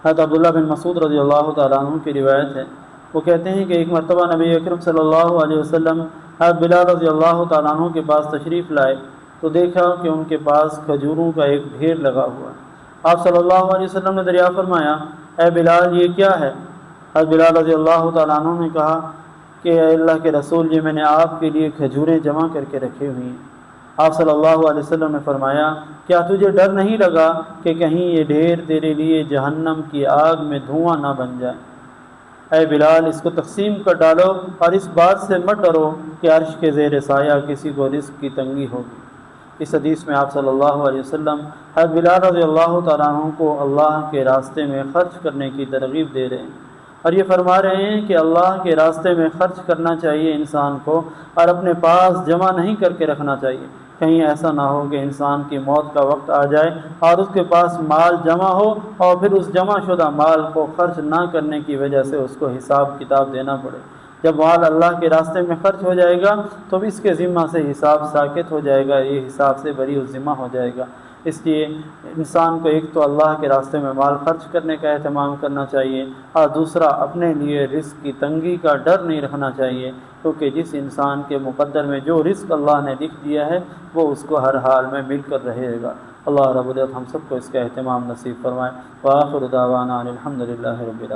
حضرت عبداللہ بن مسعود رضی اللہ تعالیٰ عنہ کی روایت ہے، وہ کہتے ہیں کہ ایک مرتبہ نبی اکرم صلی اللہ علیہ وسلم حضرت بلال رضی اللہ تعالیٰ عنہ کے پاس تشریف لائے تو دیکھا کہ ان کے پاس کھجوروں کا ایک ڈھیر لگا ہوا ہے۔ آپ صلی اللہ علیہ وسلم نے دریافت فرمایا، اے بلال یہ کیا ہے؟ حضرت بلال رضی اللہ تعالیٰ عنہ نے کہا کہ اے اللہ کے رسول، یہ میں نے آپ کے لیے کھجوریں جمع کر کے رکھی ہوئی ہیں۔ آپ صلی اللہ علیہ وسلم نے فرمایا، کیا تجھے ڈر نہیں لگا کہ کہیں یہ ڈھیر تیرے لیے جہنم کی آگ میں دھواں نہ بن جائے؟ اے بلال، اس کو تقسیم کر ڈالو اور اس بات سے مت ڈرو کہ عرش کے زیر سایہ کسی کو رزق کی تنگی ہوگی۔ اس حدیث میں آپ صلی اللہ علیہ وسلم حضرت بلال رضی اللہ تعالیٰ عنہ کو اللہ کے راستے میں خرچ کرنے کی ترغیب دے رہے ہیں، اور یہ فرما رہے ہیں کہ اللہ کے راستے میں خرچ کرنا چاہیے انسان کو، اور اپنے پاس جمع نہیں کر کے رکھنا چاہیے۔ کہیں ایسا نہ ہو کہ انسان کی موت کا وقت آ جائے اور اس کے پاس مال جمع ہو اور پھر اس جمع شدہ مال کو خرچ نہ کرنے کی وجہ سے اس کو حساب کتاب دینا پڑے۔ جب مال اللہ کے راستے میں خرچ ہو جائے گا تو اس کے ذمہ سے حساب ساکت ہو جائے گا، یہ حساب سے بری الذمہ ہو جائے گا۔ اس لیے انسان کو ایک تو اللہ کے راستے میں مال خرچ کرنے کا اہتمام کرنا چاہیے، اور دوسرا اپنے لیے رزق کی تنگی کا ڈر نہیں رکھنا چاہیے، کیونکہ جس انسان کے مقدر میں جو رزق اللہ نے لکھ دیا ہے وہ اس کو ہر حال میں مل کر رہے گا۔ اللہ رب العزت ہم سب کو اس کا اہتمام نصیب فرمائے۔ وآخر دعوانا الحمد للہ رب العالمین۔